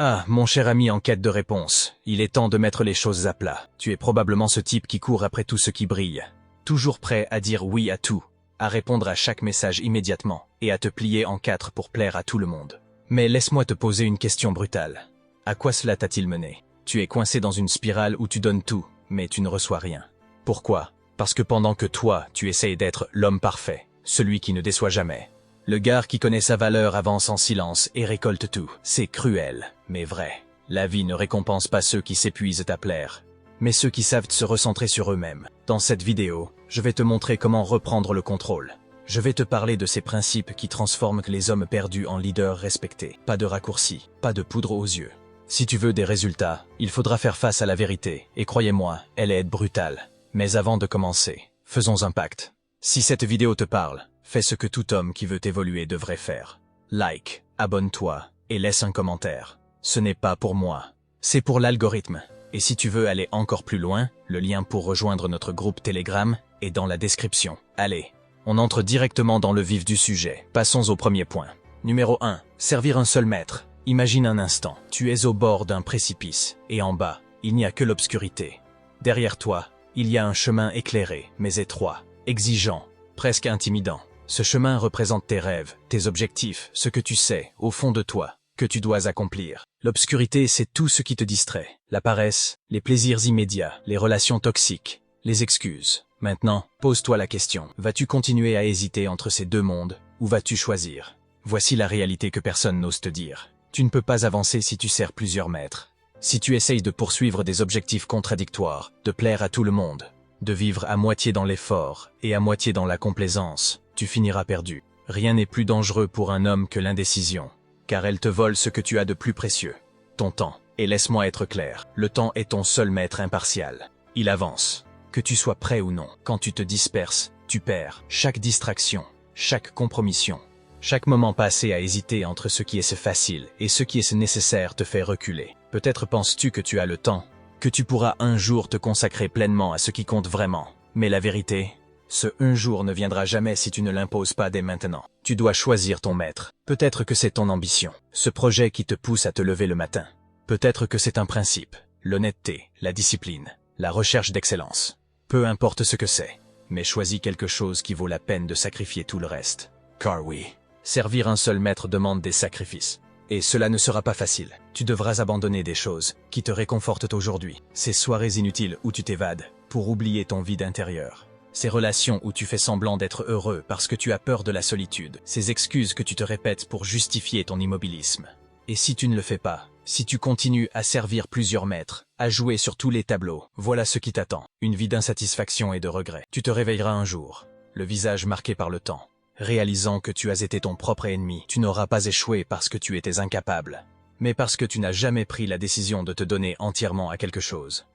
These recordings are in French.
Ah, mon cher ami en quête de réponse, il est temps de mettre les choses à plat. Tu es probablement ce type qui court après tout ce qui brille. Toujours prêt à dire oui à tout, à répondre à chaque message immédiatement, et à te plier en quatre pour plaire à tout le monde. Mais laisse-moi te poser une question brutale. À quoi cela t'a-t-il mené? Tu es coincé dans une spirale où tu donnes tout, mais tu ne reçois rien. Pourquoi? Parce que pendant que toi, tu essayes d'être l'homme parfait, celui qui ne déçoit jamais, le gars qui connaît sa valeur avance en silence et récolte tout. C'est cruel, mais vrai. La vie ne récompense pas ceux qui s'épuisent à plaire, mais ceux qui savent se recentrer sur eux-mêmes. Dans cette vidéo, je vais te montrer comment reprendre le contrôle. Je vais te parler de ces principes qui transforment les hommes perdus en leaders respectés. Pas de raccourcis, pas de poudre aux yeux. Si tu veux des résultats, il faudra faire face à la vérité, et croyez-moi, elle est brutale. Mais avant de commencer, faisons un pacte. Si cette vidéo te parle, fais ce que tout homme qui veut évoluer devrait faire. Like, abonne-toi, et laisse un commentaire. Ce n'est pas pour moi, c'est pour l'algorithme. Et si tu veux aller encore plus loin, le lien pour rejoindre notre groupe Telegram est dans la description. Allez, on entre directement dans le vif du sujet. Passons au premier point. Numéro 1. Servir un seul maître. Imagine un instant, tu es au bord d'un précipice, et en bas, il n'y a que l'obscurité. Derrière toi, il y a un chemin éclairé, mais étroit, exigeant, presque intimidant. Ce chemin représente tes rêves, tes objectifs, ce que tu sais, au fond de toi, que tu dois accomplir. L'obscurité, c'est tout ce qui te distrait. La paresse, les plaisirs immédiats, les relations toxiques, les excuses. Maintenant, pose-toi la question. Vas-tu continuer à hésiter entre ces deux mondes, ou vas-tu choisir? Voici la réalité que personne n'ose te dire. Tu ne peux pas avancer si tu sers plusieurs maîtres. Si tu essayes de poursuivre des objectifs contradictoires, de plaire à tout le monde, de vivre à moitié dans l'effort et à moitié dans la complaisance, tu finiras perdu. Rien n'est plus dangereux pour un homme que l'indécision, car elle te vole ce que tu as de plus précieux, ton temps. Et laisse-moi être clair, le temps est ton seul maître impartial. Il avance. Que tu sois prêt ou non, quand tu te disperses, tu perds. Chaque distraction, chaque compromission, chaque moment passé à hésiter entre ce qui est facile et ce qui est nécessaire te fait reculer. Peut-être penses-tu que tu as le temps, que tu pourras un jour te consacrer pleinement à ce qui compte vraiment. Mais la vérité, ce un jour ne viendra jamais si tu ne l'imposes pas dès maintenant. Tu dois choisir ton maître. Peut-être que c'est ton ambition, ce projet qui te pousse à te lever le matin. Peut-être que c'est un principe, l'honnêteté, la discipline, la recherche d'excellence. Peu importe ce que c'est, mais choisis quelque chose qui vaut la peine de sacrifier tout le reste. Car oui, servir un seul maître demande des sacrifices. Et cela ne sera pas facile. Tu devras abandonner des choses qui te réconfortent aujourd'hui. Ces soirées inutiles où tu t'évades pour oublier ton vide intérieur. Ces relations où tu fais semblant d'être heureux parce que tu as peur de la solitude. Ces excuses que tu te répètes pour justifier ton immobilisme. Et si tu ne le fais pas, si tu continues à servir plusieurs maîtres, à jouer sur tous les tableaux, voilà ce qui t'attend. Une vie d'insatisfaction et de regret. Tu te réveilleras un jour, le visage marqué par le temps. Réalisant que tu as été ton propre ennemi, tu n'auras pas échoué parce que tu étais incapable, mais parce que tu n'as jamais pris la décision de te donner entièrement à quelque chose.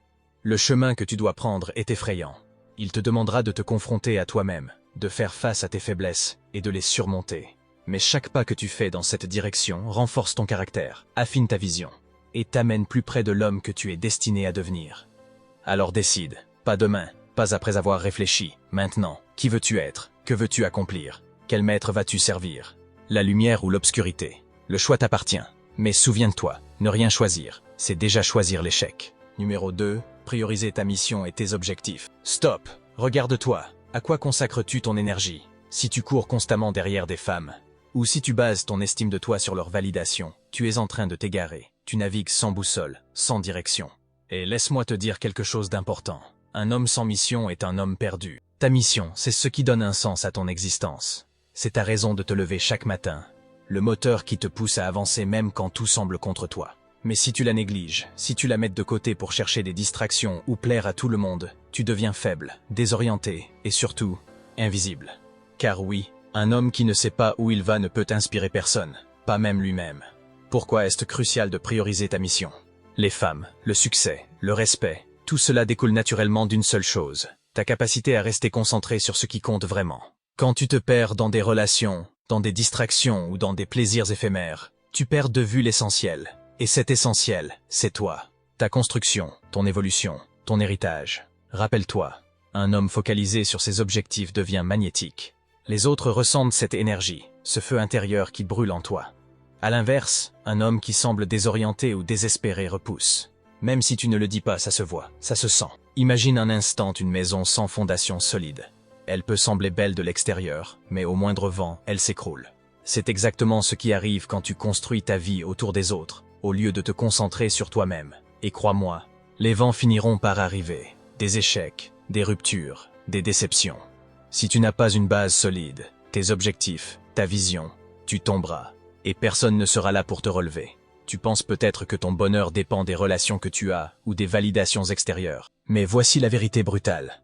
Le chemin que tu dois prendre est effrayant. Il te demandera de te confronter à toi-même, de faire face à tes faiblesses et de les surmonter. Mais chaque pas que tu fais dans cette direction renforce ton caractère, affine ta vision et t'amène plus près de l'homme que tu es destiné à devenir. Alors décide, pas demain, pas après avoir réfléchi, maintenant. Qui veux-tu être? Que veux-tu accomplir? Quel maître vas-tu servir? La lumière ou l'obscurité? Le choix t'appartient. Mais souviens-toi, ne rien choisir, c'est déjà choisir l'échec. Numéro 2, prioriser ta mission et tes objectifs. Stop! Regarde-toi. À quoi consacres-tu ton énergie? Si tu cours constamment derrière des femmes, ou si tu bases ton estime de toi sur leur validation, tu es en train de t'égarer. Tu navigues sans boussole, sans direction. Et laisse-moi te dire quelque chose d'important. Un homme sans mission est un homme perdu. Ta mission, c'est ce qui donne un sens à ton existence. C'est ta raison de te lever chaque matin, le moteur qui te pousse à avancer même quand tout semble contre toi. Mais si tu la négliges, si tu la mets de côté pour chercher des distractions ou plaire à tout le monde, tu deviens faible, désorienté et surtout, invisible. Car oui, un homme qui ne sait pas où il va ne peut inspirer personne, pas même lui-même. Pourquoi est-ce crucial de prioriser ta mission? Les femmes, le succès, le respect, tout cela découle naturellement d'une seule chose, ta capacité à rester concentré sur ce qui compte vraiment. Quand tu te perds dans des relations, dans des distractions ou dans des plaisirs éphémères, tu perds de vue l'essentiel. Et cet essentiel, c'est toi, ta construction, ton évolution, ton héritage. Rappelle-toi, un homme focalisé sur ses objectifs devient magnétique. Les autres ressentent cette énergie, ce feu intérieur qui brûle en toi. À l'inverse, un homme qui semble désorienté ou désespéré repousse. Même si tu ne le dis pas, ça se voit, ça se sent. Imagine un instant une maison sans fondation solide. Elle peut sembler belle de l'extérieur, mais au moindre vent, elle s'écroule. C'est exactement ce qui arrive quand tu construis ta vie autour des autres, au lieu de te concentrer sur toi-même. Et crois-moi, les vents finiront par arriver. Des échecs, des ruptures, des déceptions. Si tu n'as pas une base solide, tes objectifs, ta vision, tu tomberas. Et personne ne sera là pour te relever. Tu penses peut-être que ton bonheur dépend des relations que tu as ou des validations extérieures. Mais voici la vérité brutale.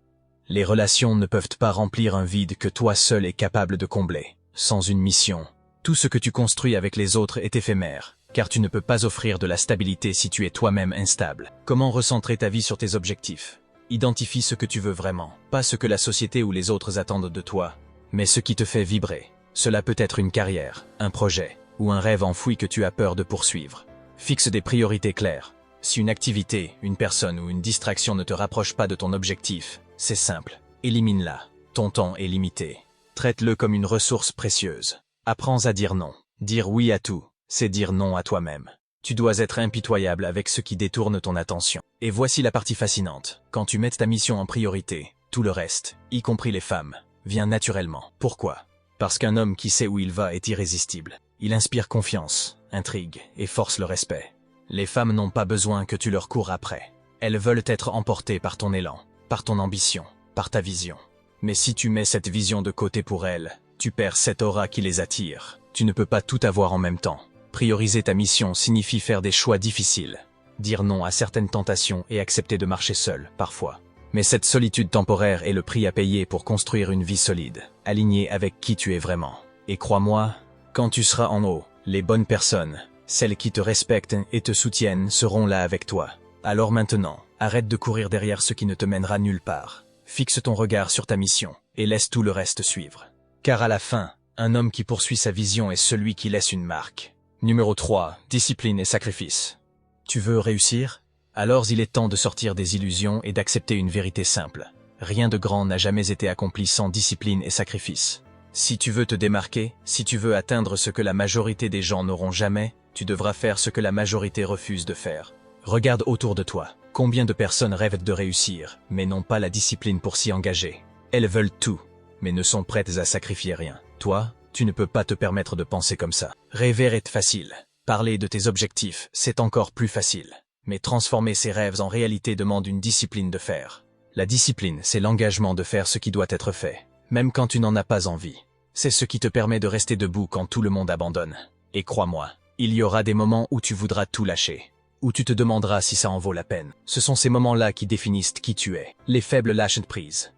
Les relations ne peuvent pas remplir un vide que toi seul es capable de combler. Sans une mission, tout ce que tu construis avec les autres est éphémère, car tu ne peux pas offrir de la stabilité si tu es toi-même instable. Comment recentrer ta vie sur tes objectifs? Identifie ce que tu veux vraiment, pas ce que la société ou les autres attendent de toi, mais ce qui te fait vibrer. Cela peut être une carrière, un projet, ou un rêve enfoui que tu as peur de poursuivre. Fixe des priorités claires. Si une activité, une personne ou une distraction ne te rapproche pas de ton objectif, c'est simple, élimine-la. Ton temps est limité. Traite-le comme une ressource précieuse. Apprends à dire non. Dire oui à tout, c'est dire non à toi-même. Tu dois être impitoyable avec ce qui détourne ton attention. Et voici la partie fascinante. Quand tu mets ta mission en priorité, tout le reste, y compris les femmes, vient naturellement. Pourquoi? Parce qu'un homme qui sait où il va est irrésistible. Il inspire confiance, intrigue et force le respect. Les femmes n'ont pas besoin que tu leur cours après. Elles veulent être emportées par ton élan, par ton ambition, par ta vision. Mais si tu mets cette vision de côté pour elles, tu perds cette aura qui les attire. Tu ne peux pas tout avoir en même temps. Prioriser ta mission signifie faire des choix difficiles. Dire non à certaines tentations et accepter de marcher seul, parfois. Mais cette solitude temporaire est le prix à payer pour construire une vie solide, alignée avec qui tu es vraiment. Et crois-moi, quand tu seras en haut, les bonnes personnes, celles qui te respectent et te soutiennent, seront là avec toi. Alors maintenant, arrête de courir derrière ce qui ne te mènera nulle part. Fixe ton regard sur ta mission et laisse tout le reste suivre. Car à la fin, un homme qui poursuit sa vision est celui qui laisse une marque. Numéro 3. Discipline et sacrifice. Tu veux réussir? Alors il est temps de sortir des illusions et d'accepter une vérité simple. Rien de grand n'a jamais été accompli sans discipline et sacrifice. Si tu veux te démarquer, si tu veux atteindre ce que la majorité des gens n'auront jamais, tu devras faire ce que la majorité refuse de faire. Regarde autour de toi. Combien de personnes rêvent de réussir, mais n'ont pas la discipline pour s'y engager? Elles veulent tout, mais ne sont prêtes à sacrifier rien. Toi, tu ne peux pas te permettre de penser comme ça. Rêver est facile. Parler de tes objectifs, c'est encore plus facile. Mais transformer ses rêves en réalité demande une discipline de faire. La discipline, c'est l'engagement de faire ce qui doit être fait, même quand tu n'en as pas envie. C'est ce qui te permet de rester debout quand tout le monde abandonne. Et crois-moi, il y aura des moments où tu voudras tout lâcher, où tu te demanderas si ça en vaut la peine. Ce sont ces moments-là qui définissent qui tu es. Les faibles lâchent prise.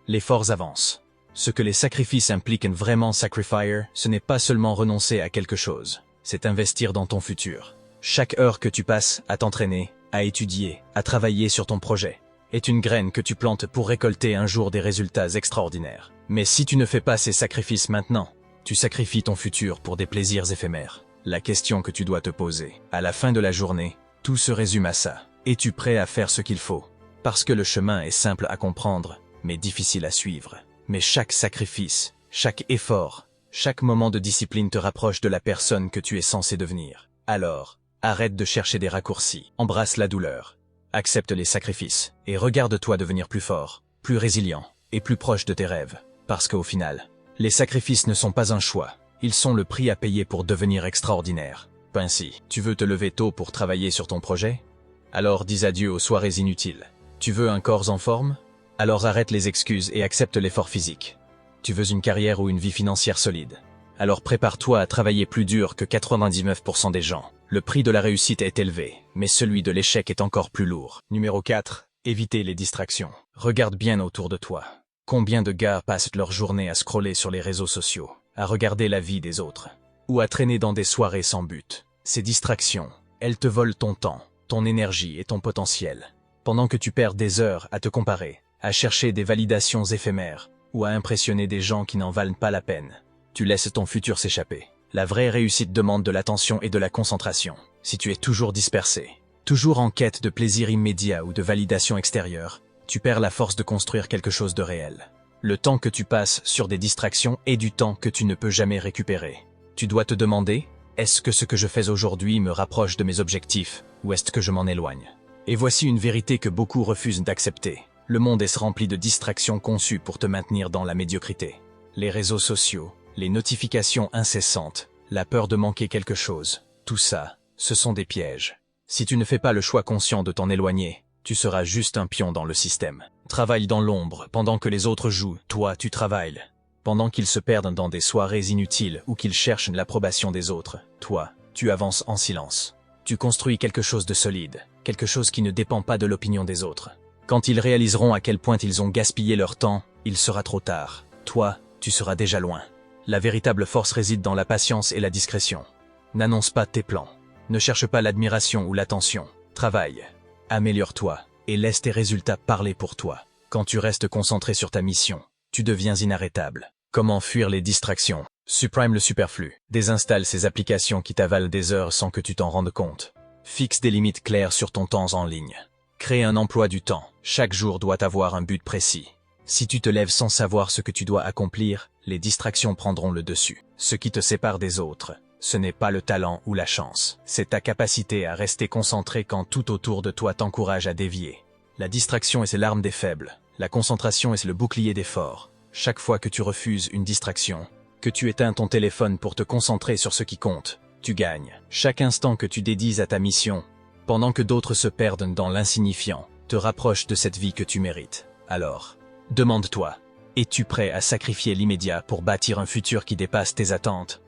Les forts avancent. Ce que les sacrifices impliquent vraiment sacrifier, ce n'est pas seulement renoncer à quelque chose, c'est investir dans ton futur. Chaque heure que tu passes à t'entraîner, à étudier, à travailler sur ton projet, est une graine que tu plantes pour récolter un jour des résultats extraordinaires. Mais si tu ne fais pas ces sacrifices maintenant, tu sacrifies ton futur pour des plaisirs éphémères. La question que tu dois te poser, à la fin de la journée, tout se résume à ça. Es-tu prêt à faire ce qu'il faut? Parce que le chemin est simple à comprendre, mais difficile à suivre. Mais chaque sacrifice, chaque effort, chaque moment de discipline te rapproche de la personne que tu es censé devenir. Alors, arrête de chercher des raccourcis, embrasse la douleur, accepte les sacrifices, et regarde-toi devenir plus fort, plus résilient, et plus proche de tes rêves. Parce qu'au final, les sacrifices ne sont pas un choix, ils sont le prix à payer pour devenir extraordinaire. Ainsi, tu veux te lever tôt pour travailler sur ton projet? Alors dis adieu aux soirées inutiles. Tu veux un corps en forme? Alors arrête les excuses et accepte l'effort physique. Tu veux une carrière ou une vie financière solide? Alors prépare-toi à travailler plus dur que 99% des gens. Le prix de la réussite est élevé, mais celui de l'échec est encore plus lourd. Numéro 4. Éviter les distractions. Regarde bien autour de toi. Combien de gars passent leur journée à scroller sur les réseaux sociaux, à regarder la vie des autres, ou à traîner dans des soirées sans but? Ces distractions, elles te volent ton temps, ton énergie et ton potentiel. Pendant que tu perds des heures à te comparer, à chercher des validations éphémères, ou à impressionner des gens qui n'en valent pas la peine, tu laisses ton futur s'échapper. La vraie réussite demande de l'attention et de la concentration. Si tu es toujours dispersé, toujours en quête de plaisir immédiat ou de validation extérieure, tu perds la force de construire quelque chose de réel. Le temps que tu passes sur des distractions est du temps que tu ne peux jamais récupérer. Tu dois te demander, Est-ce que ce que je fais aujourd'hui me rapproche de mes objectifs, ou est-ce que je m'en éloigne? Et voici une vérité que beaucoup refusent d'accepter. Le monde est rempli de distractions conçues pour te maintenir dans la médiocrité. Les réseaux sociaux, les notifications incessantes, la peur de manquer quelque chose, tout ça, ce sont des pièges. Si tu ne fais pas le choix conscient de t'en éloigner, tu seras juste un pion dans le système. Travaille dans l'ombre pendant que les autres jouent, toi tu travailles. Pendant qu'ils se perdent dans des soirées inutiles ou qu'ils cherchent l'approbation des autres, toi, tu avances en silence. Tu construis quelque chose de solide, quelque chose qui ne dépend pas de l'opinion des autres. Quand ils réaliseront à quel point ils ont gaspillé leur temps, il sera trop tard. Toi, tu seras déjà loin. La véritable force réside dans la patience et la discrétion. N'annonce pas tes plans. Ne cherche pas l'admiration ou l'attention. Travaille. Améliore-toi et laisse tes résultats parler pour toi. Quand tu restes concentré sur ta mission, tu deviens inarrêtable. Comment fuir les distractions? Supprime le superflu. Désinstalle ces applications qui t'avalent des heures sans que tu t'en rendes compte. Fixe des limites claires sur ton temps en ligne. Crée un emploi du temps. Chaque jour doit avoir un but précis. Si tu te lèves sans savoir ce que tu dois accomplir, les distractions prendront le dessus. Ce qui te sépare des autres, ce n'est pas le talent ou la chance. C'est ta capacité à rester concentré quand tout autour de toi t'encourage à dévier. La distraction est l'arme des faibles. La concentration est le bouclier des forts. Chaque fois que tu refuses une distraction, que tu éteins ton téléphone pour te concentrer sur ce qui compte, tu gagnes. Chaque instant que tu dédies à ta mission, pendant que d'autres se perdent dans l'insignifiant, te rapproche de cette vie que tu mérites. Alors, demande-toi, es-tu prêt à sacrifier l'immédiat pour bâtir un futur qui dépasse tes attentes?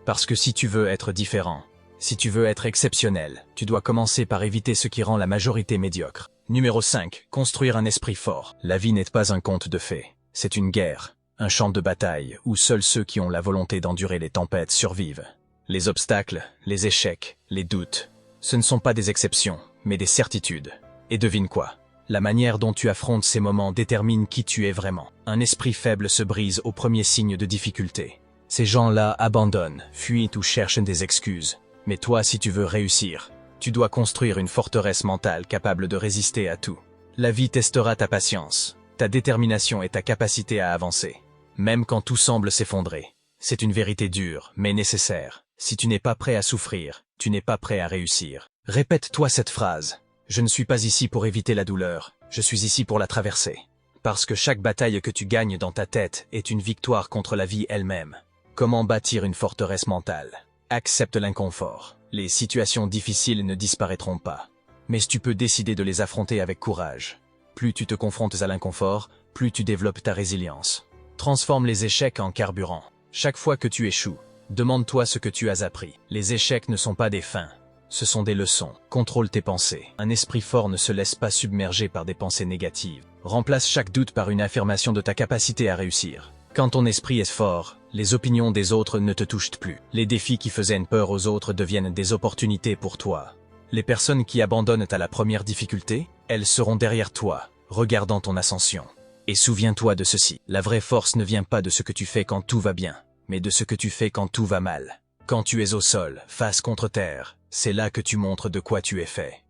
Parce que si tu veux être différent, si tu veux être exceptionnel, tu dois commencer par éviter ce qui rend la majorité médiocre. Numéro 5. Construire un esprit fort. La vie n'est pas un conte de fées. C'est une guerre, un champ de bataille où seuls ceux qui ont la volonté d'endurer les tempêtes survivent. Les obstacles, les échecs, les doutes, ce ne sont pas des exceptions, mais des certitudes. Et devine quoi? La manière dont tu affrontes ces moments détermine qui tu es vraiment. Un esprit faible se brise au premier signe de difficulté. Ces gens-là abandonnent, fuient ou cherchent des excuses. Mais toi, si tu veux réussir, tu dois construire une forteresse mentale capable de résister à tout. La vie testera ta patience, ta détermination et ta capacité à avancer. Même quand tout semble s'effondrer. C'est une vérité dure, mais nécessaire. Si tu n'es pas prêt à souffrir, tu n'es pas prêt à réussir. Répète-toi cette phrase. Je ne suis pas ici pour éviter la douleur, je suis ici pour la traverser. Parce que chaque bataille que tu gagnes dans ta tête est une victoire contre la vie elle-même. Comment bâtir une forteresse mentale? Accepte l'inconfort. Les situations difficiles ne disparaîtront pas. Mais tu peux décider de les affronter avec courage. Plus tu te confrontes à l'inconfort, plus tu développes ta résilience. Transforme les échecs en carburant. Chaque fois que tu échoues, demande-toi ce que tu as appris. Les échecs ne sont pas des fins. Ce sont des leçons. Contrôle tes pensées. Un esprit fort ne se laisse pas submerger par des pensées négatives. Remplace chaque doute par une affirmation de ta capacité à réussir. Quand ton esprit est fort, les opinions des autres ne te touchent plus. Les défis qui faisaient peur aux autres deviennent des opportunités pour toi. Les personnes qui abandonnent à la première difficulté, elles seront derrière toi, regardant ton ascension. Et souviens-toi de ceci. La vraie force ne vient pas de ce que tu fais quand tout va bien, mais de ce que tu fais quand tout va mal. Quand tu es au sol, face contre terre, c'est là que tu montres de quoi tu es fait.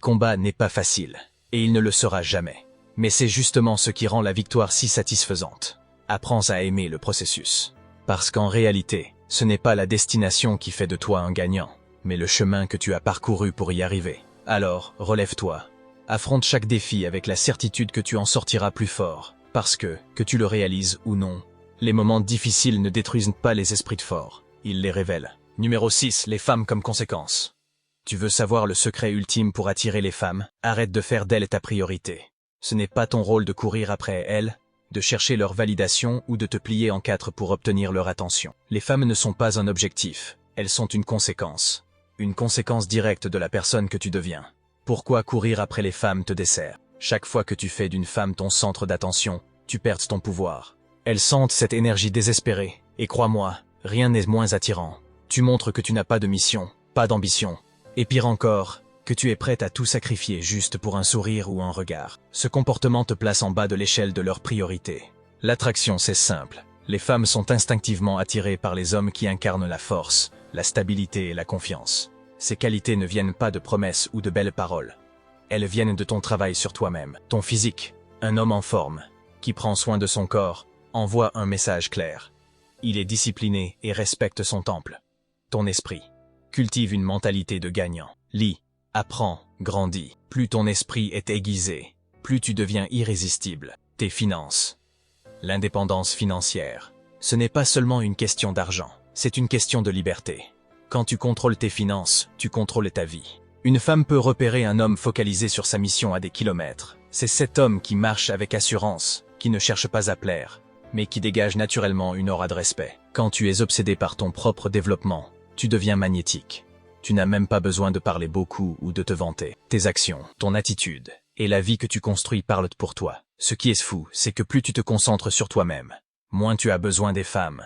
Combat n'est pas facile, et il ne le sera jamais. Mais c'est justement ce qui rend la victoire si satisfaisante. Apprends à aimer le processus. Parce qu'en réalité, ce n'est pas la destination qui fait de toi un gagnant, mais le chemin que tu as parcouru pour y arriver. Alors, relève-toi. Affronte chaque défi avec la certitude que tu en sortiras plus fort, parce que tu le réalises ou non, les moments difficiles ne détruisent pas les esprits forts, ils les révèlent. Numéro 6. Les femmes comme conséquence. Tu veux savoir le secret ultime pour attirer les femmes? Arrête de faire d'elles ta priorité. Ce n'est pas ton rôle de courir après elles, de chercher leur validation ou de te plier en quatre pour obtenir leur attention. Les femmes ne sont pas un objectif, elles sont une conséquence. Une conséquence directe de la personne que tu deviens. Pourquoi courir après les femmes te dessert? Chaque fois que tu fais d'une femme ton centre d'attention, tu perds ton pouvoir. Elles sentent cette énergie désespérée, et crois-moi, rien n'est moins attirant. Tu montres que tu n'as pas de mission, pas d'ambition. Et pire encore, que tu es prête à tout sacrifier juste pour un sourire ou un regard. Ce comportement te place en bas de l'échelle de leurs priorités. L'attraction, c'est simple. Les femmes sont instinctivement attirées par les hommes qui incarnent la force, la stabilité et la confiance. Ces qualités ne viennent pas de promesses ou de belles paroles. Elles viennent de ton travail sur toi-même. Ton physique, un homme en forme, qui prend soin de son corps, envoie un message clair. Il est discipliné et respecte son temple. Ton esprit, Cultive une mentalité de gagnant. Lis, apprends, grandis. Plus ton esprit est aiguisé, plus tu deviens irrésistible. Tes finances. L'indépendance financière. Ce n'est pas seulement une question d'argent, c'est une question de liberté. Quand tu contrôles tes finances, tu contrôles ta vie. Une femme peut repérer un homme focalisé sur sa mission à des kilomètres. C'est cet homme qui marche avec assurance, qui ne cherche pas à plaire, mais qui dégage naturellement une aura de respect. Quand tu es obsédé par ton propre développement, tu deviens magnétique. Tu n'as même pas besoin de parler beaucoup ou de te vanter. Tes actions, ton attitude et la vie que tu construis parlent pour toi. Ce qui est fou, c'est que plus tu te concentres sur toi-même, moins tu as besoin des femmes,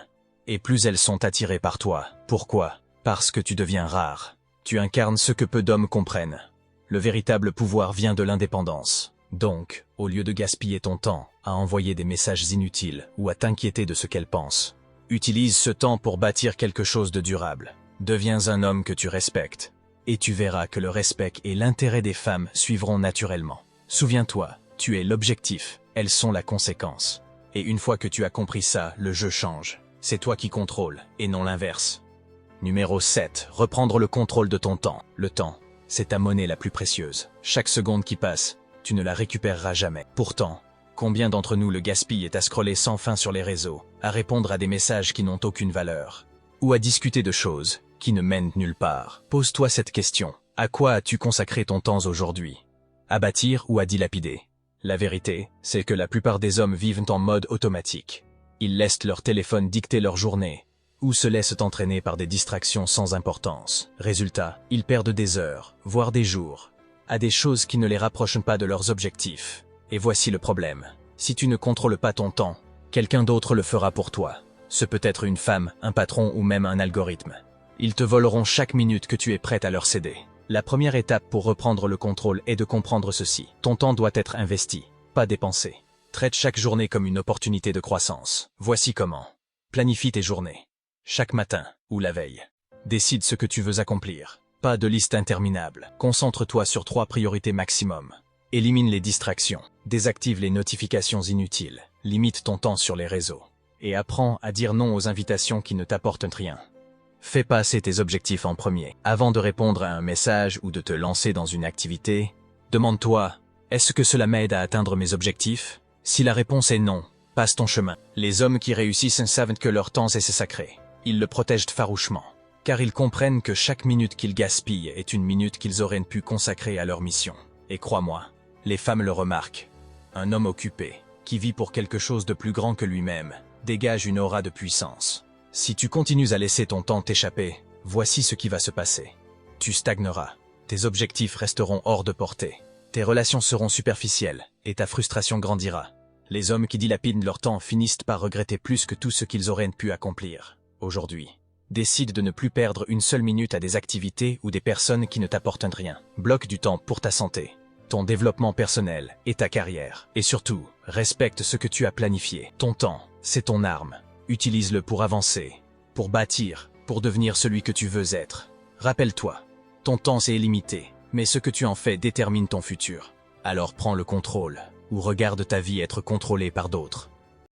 et plus elles sont attirées par toi. Pourquoi? Parce que tu deviens rare. Tu incarnes ce que peu d'hommes comprennent. Le véritable pouvoir vient de l'indépendance. Donc, au lieu de gaspiller ton temps à envoyer des messages inutiles ou à t'inquiéter de ce qu'elles pensent, utilise ce temps pour bâtir quelque chose de durable. Deviens un homme que tu respectes, et tu verras que le respect et l'intérêt des femmes suivront naturellement. Souviens-toi, tu es l'objectif, elles sont la conséquence. Et une fois que tu as compris ça, le jeu change. C'est toi qui contrôles, et non l'inverse. Numéro 7. Reprendre le contrôle de ton temps. Le temps, c'est ta monnaie la plus précieuse. Chaque seconde qui passe, tu ne la récupéreras jamais. Pourtant, combien d'entre nous le gaspillent à scroller sans fin sur les réseaux, à répondre à des messages qui n'ont aucune valeur, ou à discuter de choses qui ne mènent nulle part. Pose-toi cette question. À quoi as-tu consacré ton temps aujourd'hui? À bâtir ou à dilapider? La vérité, c'est que la plupart des hommes vivent en mode automatique. Ils laissent leur téléphone dicter leur journée, ou se laissent entraîner par des distractions sans importance. Résultat, ils perdent des heures, voire des jours, à des choses qui ne les rapprochent pas de leurs objectifs. Et voici le problème. Si tu ne contrôles pas ton temps, quelqu'un d'autre le fera pour toi. Ce peut être une femme, un patron ou même un algorithme. Ils te voleront chaque minute que tu es prête à leur céder. La première étape pour reprendre le contrôle est de comprendre ceci. Ton temps doit être investi, pas dépensé. Traite chaque journée comme une opportunité de croissance. Voici comment. Planifie tes journées. Chaque matin, ou la veille. Décide ce que tu veux accomplir. Pas de liste interminable. Concentre-toi sur 3 priorités maximum. Élimine les distractions. Désactive les notifications inutiles. Limite ton temps sur les réseaux. Et apprends à dire non aux invitations qui ne t'apportent rien. Fais passer tes objectifs en premier. Avant de répondre à un message ou de te lancer dans une activité, demande-toi, est-ce que cela m'aide à atteindre mes objectifs? Si la réponse est non, passe ton chemin. Les hommes qui réussissent savent que leur temps est sacré. Ils le protègent farouchement, car ils comprennent que chaque minute qu'ils gaspillent est une minute qu'ils auraient pu consacrer à leur mission. Et crois-moi, les femmes le remarquent. Un homme occupé, qui vit pour quelque chose de plus grand que lui-même, dégage une aura de puissance. Si tu continues à laisser ton temps t'échapper, voici ce qui va se passer. Tu stagneras, tes objectifs resteront hors de portée, tes relations seront superficielles, et ta frustration grandira. Les hommes qui dilapident leur temps finissent par regretter plus que tout ce qu'ils auraient pu accomplir. Aujourd'hui, décide de ne plus perdre une seule minute à des activités ou des personnes qui ne t'apportent rien. Bloque du temps pour ta santé, ton développement personnel et ta carrière. Et surtout, respecte ce que tu as planifié. Ton temps, c'est ton arme. Utilise-le pour avancer, pour bâtir, pour devenir celui que tu veux être. Rappelle-toi, ton temps c'est illimité, mais ce que tu en fais détermine ton futur. Alors prends le contrôle, ou regarde ta vie être contrôlée par d'autres.